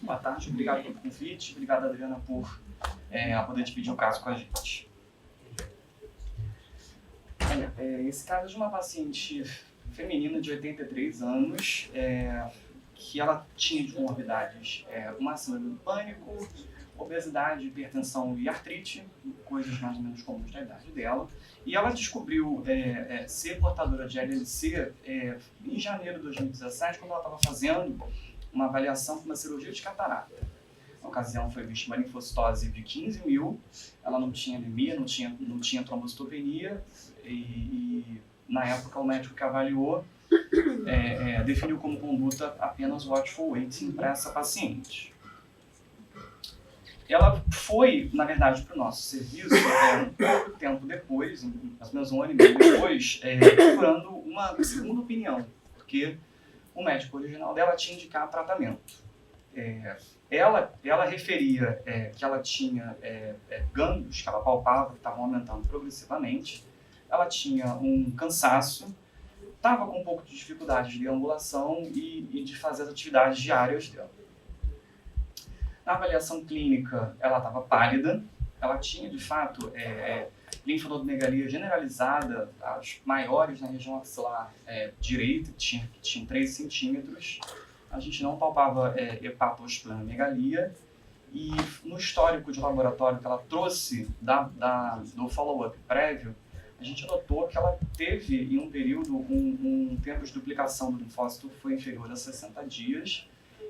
Boa tarde, obrigado pelo convite, obrigado, Adriana, por poder dividir o caso com a gente. Esse caso é de uma paciente feminina de 83 anos, que ela tinha de comorbidades uma síndrome do pânico, obesidade, hipertensão e artrite, coisas mais ou menos comuns da idade dela. E ela descobriu ser portadora de LLC em janeiro de 2017, quando ela estava fazendo uma avaliação com uma cirurgia de catarata. Na ocasião foi vista uma linfocitose de 15 mil, ela não tinha anemia, não tinha trombocitopenia e na época o médico que avaliou definiu como conduta apenas watchful waiting para essa paciente. Ela foi, na verdade, para o nosso serviço um pouco tempo depois, mais ou menos um ano e meio depois, procurando uma segunda opinião, porque o médico original dela tinha indicado tratamento. Ela referia que ela tinha gânglios que ela palpava, que estavam aumentando progressivamente, ela tinha um cansaço, estava com um pouco de dificuldade de deambulação e de fazer as atividades diárias dela. Na avaliação clínica, ela estava pálida, ela tinha, de fato, linfonodomegalia generalizada, as maiores na região axilar direita, que tinham 3 centímetros. A gente não palpava hepatosplenomegalia. E no histórico de laboratório que ela trouxe do follow-up prévio, a gente notou que ela teve, em um período, um tempo de duplicação do linfócito que foi inferior a 60 dias,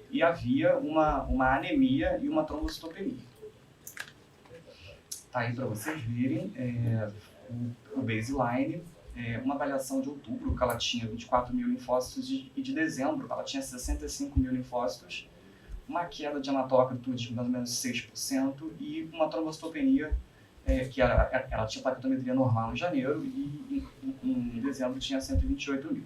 e havia uma anemia e uma trombocitopenia. Tá aí para vocês verem o baseline, uma avaliação de outubro que ela tinha 24 mil linfócitos e de dezembro ela tinha 65 mil linfócitos, uma queda de hematócrito de mais ou menos 6% e uma trombocitopenia que ela tinha plaquetometria normal em janeiro e em dezembro tinha 128 mil.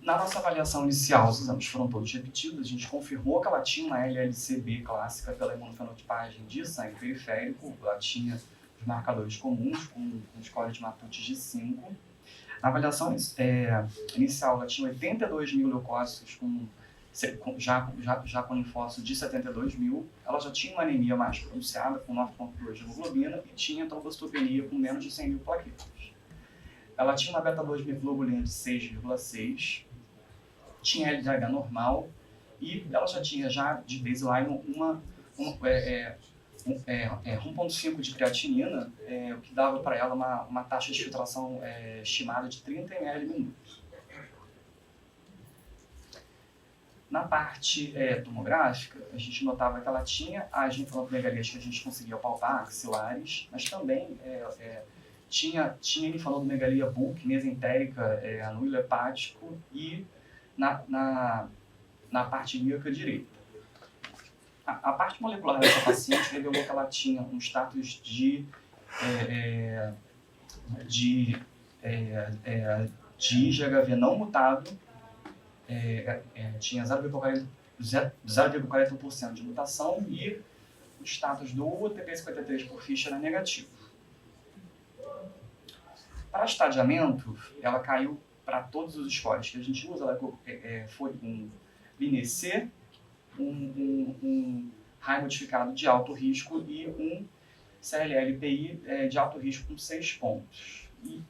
Na nossa avaliação inicial, os exames foram todos repetidos, a gente confirmou que ela tinha uma LLCB clássica pela imunofenotipagem de sangue periférico, ela tinha os marcadores comuns, com um score de Matute de 5. Na avaliação inicial, ela tinha 82 mil leucócitos, já com linfócito de 72 mil, ela já tinha uma anemia mais pronunciada, com 9,2 de hemoglobina, e tinha trombocitopenia com menos de 100 mil plaquetas. Ela tinha uma beta-2-microglobulina de 6,6, tinha LDH normal, e ela já tinha de baseline 1,5 de creatinina, o que dava para ela uma taxa de filtração estimada de 30 ml minutos. Na parte tomográfica, a gente notava que ela tinha as linfonodomegalias que a gente conseguia palpar, axilares, mas também tinha linfonodomegalia bulk, mesentérica, anúleo hepático e na parte ilíaca direita. A parte molecular dessa paciente revelou que ela tinha um status de IgHV não mutado, tinha 0,40% de mutação e o status do TP53 por ficha era negativo. Para estadiamento, ela caiu para todos os scores que a gente usa, ela foi um BNC, um RAI modificado de alto risco e um CLL-PI de alto risco com 6 pontos. E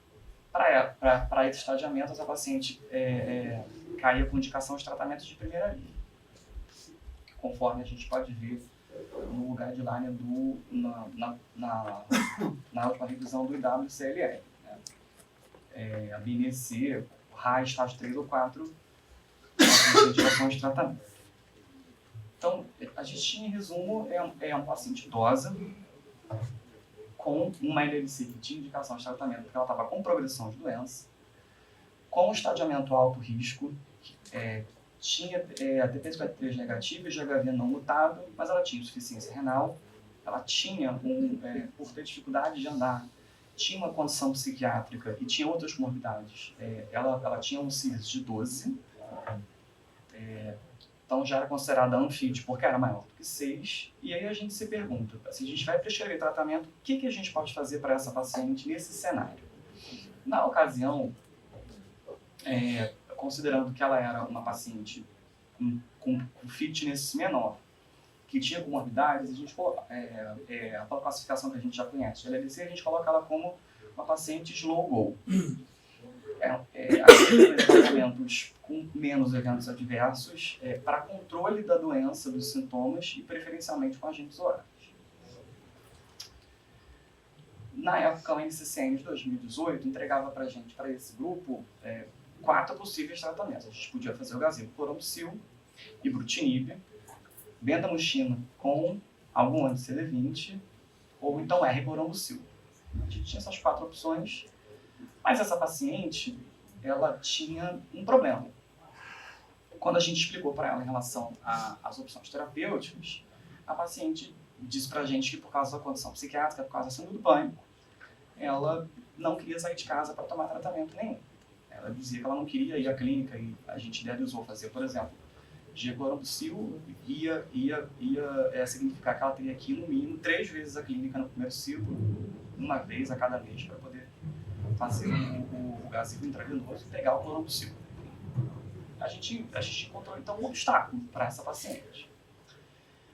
para esse estadiamento, essa paciente caía com indicação de tratamento de primeira linha, conforme a gente pode ver no guideline na última revisão do IWCLL. A BNC, RAI, estágio 3 ou 4, a indicação de tratamento. Então, a gente tinha, em resumo, uma paciente idosa com uma LLC que tinha indicação de tratamento porque ela estava com progressão de doença, com estadiamento alto risco, tinha a TP53 negativa e GHV não mutado, mas ela tinha insuficiência renal, ela tinha, por ter dificuldade de andar, tinha uma condição psiquiátrica e tinha outras comorbidades. Ela tinha um CIRS de 12, então já era considerada unfit porque era maior do que 6, e aí a gente se pergunta, se a gente vai prescrever tratamento, o que a gente pode fazer para essa paciente nesse cenário? Na ocasião, considerando que ela era uma paciente com fitness menor, que tinha comorbidades, a gente a classificação que a gente já conhece de LDC, a gente coloca ela como uma paciente slow go. Tratamentos com menos eventos adversos para controle da doença, dos sintomas e preferencialmente com agentes orais. Na época, o NCCN de 2018 entregava para esse grupo, 4 possíveis tratamentos. A gente podia fazer o gazebo clorambucil, ibrutinib, bendamucina com algum anti-CD20 ou então R-clorambucil. A gente tinha essas 4 opções, mas essa paciente, ela tinha um problema. Quando a gente explicou para ela em relação às opções terapêuticas, a paciente disse para a gente que por causa da condição psiquiátrica, por causa da síndrome do pânico, ela não queria sair de casa para tomar tratamento nenhum. Ela dizia que ela não queria ir à clínica e a gente idealizou fazer, por exemplo, G-clorambucil ia significar que ela teria que ir no mínimo 3 vezes à clínica no primeiro ciclo, uma vez a cada mês, para poder fazer o gazebo intravenoso e pegar o clorambucil. A gente encontrou então um obstáculo para essa paciente.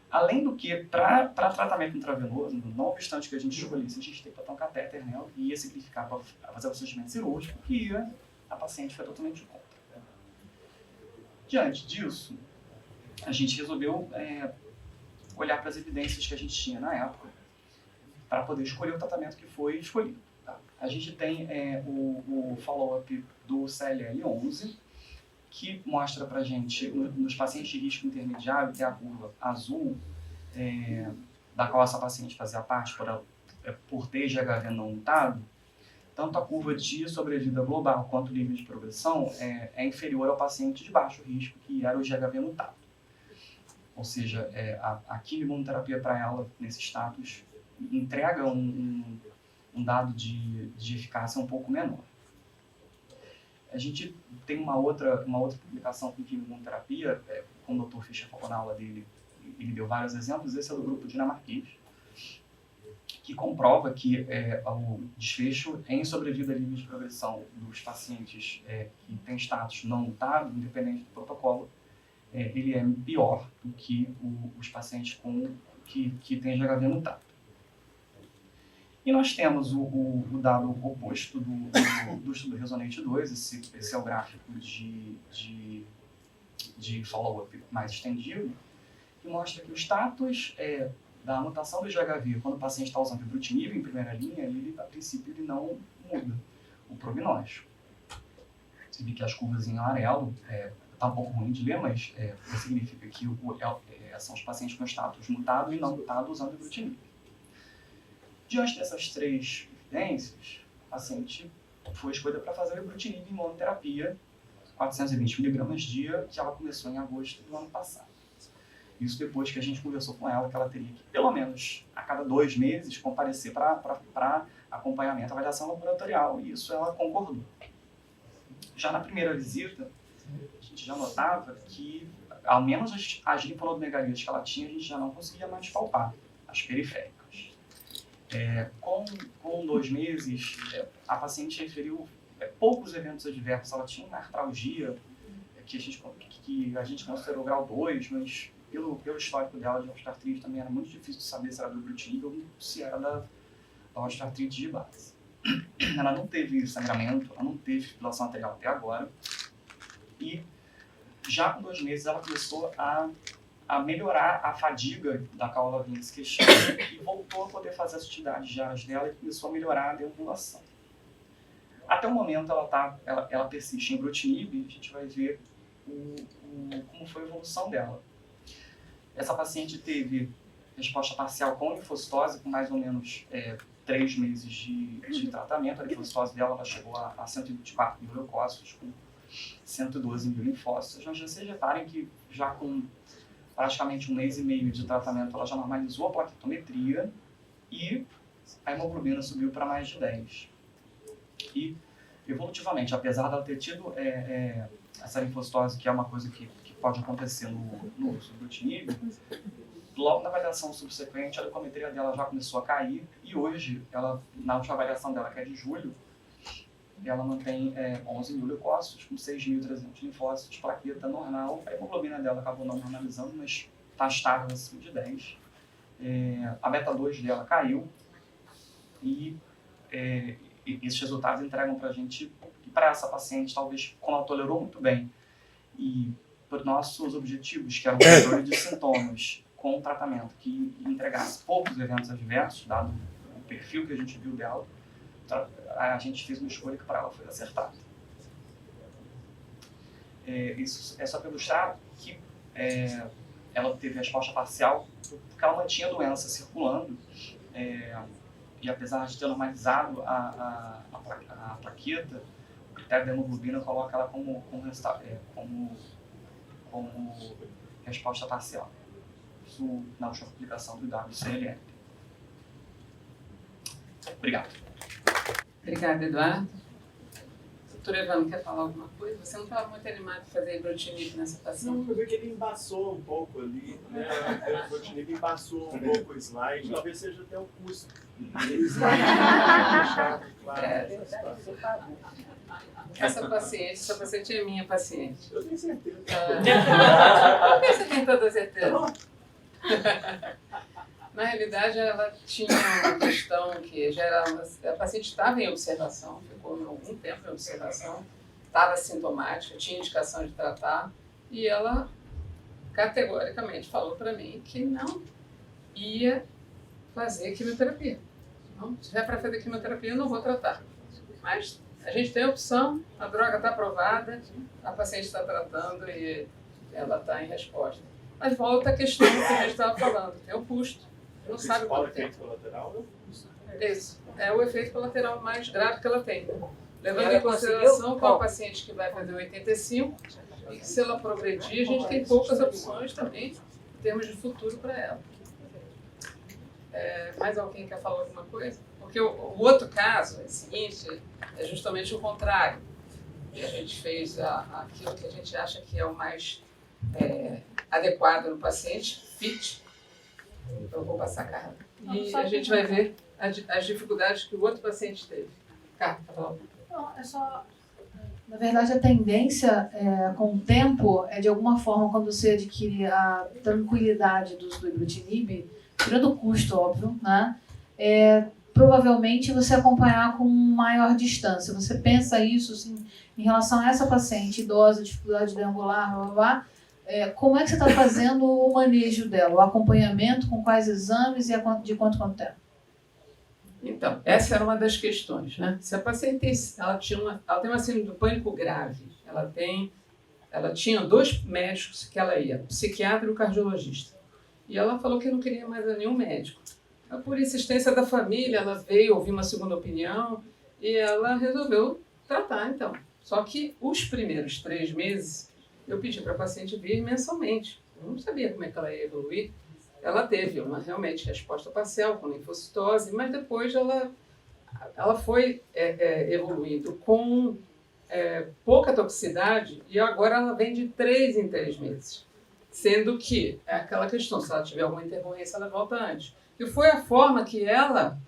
Além do que, para tratamento intravenoso, não obstante que a gente escolhesse, a gente tem que botar um catéter nela e ia significar para fazer o procedimento cirúrgico, que a paciente foi totalmente contra. Diante disso, a gente resolveu olhar para as evidências que a gente tinha na época para poder escolher o tratamento que foi escolhido. Tá? A gente tem o follow-up do CLL-11, que mostra para a gente, nos pacientes de risco intermediário, que é a curva azul, da qual essa paciente fazia parte por ter GHV não mutado, tanto a curva de sobrevida global quanto o nível de progressão é inferior ao paciente de baixo risco, que era o GHV mutado. Ou seja, a quimioterapia para ela, nesse status, entrega um dado de eficácia um pouco menor. A gente tem uma outra publicação com quimioterapia, como o Dr. Fischer falou na aula dele, ele deu vários exemplos, esse é do grupo dinamarquês, que comprova que o desfecho em sobrevida livre de progressão dos pacientes que têm status não mutado, independente do protocolo, ele é pior do que os pacientes que têm GHV mutado. E nós temos o dado oposto do estudo Resonate 2, esse é o gráfico de follow-up mais estendido, que mostra que o status da mutação do GHV, quando o paciente está usando ibrutinib em primeira linha, a princípio ele não muda o prognóstico. Você vê que as curvas em amarelo, está um pouco ruim de ler, mas significa que são os pacientes com status mutado e não mutado usando ibrutinib. Diante dessas 3 evidências, a paciente foi escolhida para fazer o ibrutinib em monoterapia, 420 mg dia, que ela começou em agosto do ano passado. Isso depois que a gente conversou com ela, que ela teria que, pelo menos a cada 2 meses, comparecer para acompanhamento, avaliação laboratorial, e isso ela concordou. Já na primeira visita, a gente já notava que, ao menos as linfonodomegalias que ela tinha, a gente já não conseguia mais palpar, as periféricas. Com 2 meses, a paciente referiu poucos eventos adversos. Ela tinha uma artralgia que a gente considerou grau 2, mas pelo histórico dela de osteoartrite também era muito difícil de saber se era do ibrutinib ou se era da osteoartrite de base. Ela não teve sangramento, ela não teve fibrilação arterial até agora. E já com 2 meses ela começou a melhorar a fadiga da qual ela vinha se queixando e voltou a poder fazer as atividades diárias dela e começou a melhorar a deambulação. Até o momento ela persiste em ibrutinib e a gente vai ver como foi a evolução dela. Essa paciente teve resposta parcial com linfocitose com mais ou menos 3 meses de tratamento. A linfocitose dela ela chegou a 124 mil leucócitos com 112 mil linfócitos. Mas vocês reparem que já com praticamente 1 mês e meio de tratamento, ela já normalizou a plaquetometria e a hemoglobina subiu para mais de 10. E, evolutivamente, apesar dela ter tido essa linfocitose, que é uma coisa que pode acontecer no uso do ibrutinib, logo na avaliação subsequente, a leucometria dela já começou a cair e hoje, na última avaliação dela, que é de julho, e ela mantém 11 mil leucócitos com 6.300 linfócitos, plaqueta normal. A hemoglobina dela acabou não normalizando, mas está estável acima de 10. A beta-2 dela caiu e esses resultados entregam para a gente, para essa paciente, talvez, como ela tolerou muito bem e para nossos objetivos, que era o controle de sintomas com um tratamento que entregasse poucos eventos adversos, dado o perfil que a gente viu dela, a gente fez uma escolha que para ela foi acertada. Isso é só para ilustrar que ela teve resposta parcial porque ela mantinha a doença circulando, e apesar de ter normalizado a plaqueta, o critério da hemoglobina coloca ela como resposta parcial. Isso na última publicação do WCLL. Obrigado. Obrigada, Eduardo. Doutor Evandro, quer falar alguma coisa? Você não estava muito animado de fazer ibrutinib nessa paciente? Não, eu vi que ele embaçou um pouco ali, né? O ibrutinib embaçou um pouco o slide, talvez seja até o custo. O slide deixar claro essa situação. Essa paciente é minha paciente. Eu tenho certeza. Por que você tem toda certeza? Na realidade, ela tinha uma questão que já era... A paciente estava em observação, ficou algum tempo em observação, estava sintomática, tinha indicação de tratar, e ela categoricamente falou para mim que não ia fazer quimioterapia. Não, se tiver para fazer quimioterapia, eu não vou tratar. Mas a gente tem a opção, a droga está aprovada, a paciente está tratando e ela está em resposta. Mas volta a questão que a gente estava falando, tem o custo. Não sabe qual efeito colateral é o custo. Isso. É o efeito colateral mais grave que ela tem. Levando em consideração que é uma paciente que vai fazer 85 e que se ela progredir, a gente tem poucas opções também em termos de futuro para ela. Mais alguém quer falar alguma coisa? Porque o outro caso, é o seguinte, é justamente o contrário. E a gente fez aquilo que a gente acha que é o mais adequado no paciente, fit. Então, eu vou passar a Carla. E a gente vai ver as dificuldades que o outro paciente teve. Carla, tá falando? Não, é só... Na verdade, a tendência, com o tempo, de alguma forma, quando você adquire a tranquilidade do uso do ibrutinib, tirando o custo, óbvio, né? Provavelmente você acompanhar com maior distância. Você pensa isso, assim, em relação a essa paciente idosa, dificuldade deambular, blá, blá, blá. Como é que você está fazendo o manejo dela, o acompanhamento, com quais exames e de quanto tempo? Então, essa era uma das questões, né? Se a paciente ela tem uma síndrome do pânico grave, ela tinha 2 médicos que ela ia, psiquiatra e o cardiologista. E ela falou que não queria mais a nenhum médico. Por insistência da família, ela veio ouvir uma segunda opinião e ela resolveu tratar, então. Só que os primeiros 3 meses, eu pedi para a paciente vir mensalmente. Eu não sabia como é que ela ia evoluir. Ela teve uma realmente resposta parcial com linfocitose, mas depois ela foi evoluindo com pouca toxicidade e agora ela vem de 3 em 3 meses. Sendo que é aquela questão, se ela tiver alguma intercorrência, ela volta antes. E foi a forma que ela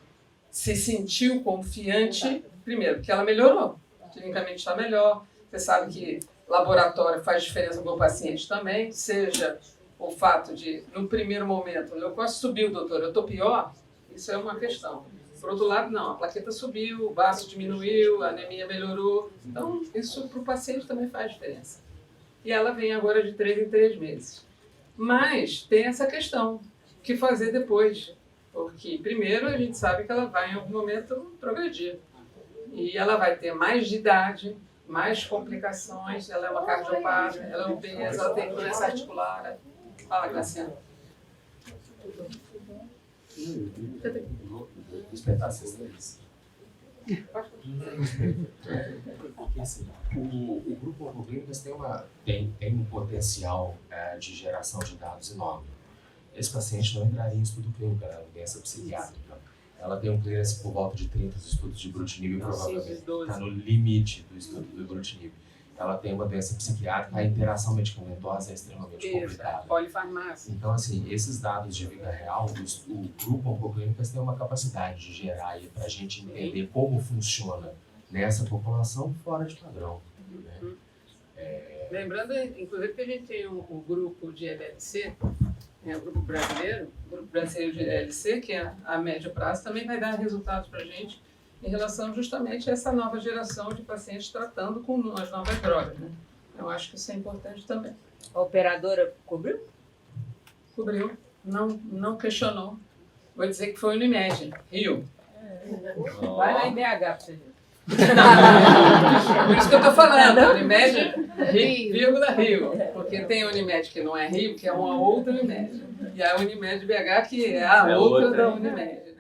se sentiu confiante, primeiro, porque ela melhorou. Clinicamente está melhor. Você sabe que laboratório faz diferença no meu paciente também, seja o fato de, no primeiro momento, o leucócito subiu, doutor, eu estou pior, isso é uma questão. Por outro lado, não, a plaqueta subiu, o baço diminuiu, a anemia melhorou. Então, isso para o paciente também faz diferença. E ela vem agora de 3 em 3 meses. Mas tem essa questão, o que fazer depois? Porque, primeiro, a gente sabe que ela vai, em algum momento, progredir. E ela vai ter mais de idade, mais complicações, ela é uma cardiopata, ela é obesa, ela tem doença articular. Fala, Graciano. Respeitar essas três. Porque assim, o grupo Oncoclínicas tem um potencial de geração de dados enorme. Esse paciente não entraria em estudo clínico, ela é uma doença psiquiátrica. Ela tem um clearance por volta de 30 estudos de ibrutinib e provavelmente está no limite do estudo do ibrutinib. Ela tem uma doença psiquiátrica, a interação medicamentosa é extremamente complicada. Polifarmácia. Então, assim, esses dados de vida real, o grupo Oncoclínicas tem uma capacidade de gerar para a gente entender como funciona nessa população fora de padrão. Né? Lembrando, inclusive, que a gente tem um grupo de LLC, o grupo brasileiro de LLC, que é a médio prazo, também vai dar resultados para a gente em relação justamente a essa nova geração de pacientes tratando com as novas drogas. Né? Eu acho que isso é importante também. A operadora cobriu? Cobriu, não questionou. Vou dizer que foi o Unimed, Rio. Vai lá em BH pra você ver. Por isso que eu estou falando, Unimed, vírgula Rio. Porque tem a Unimed que não é Rio, que é uma outra Unimed. E a Unimed BH que é a outra da Unimed.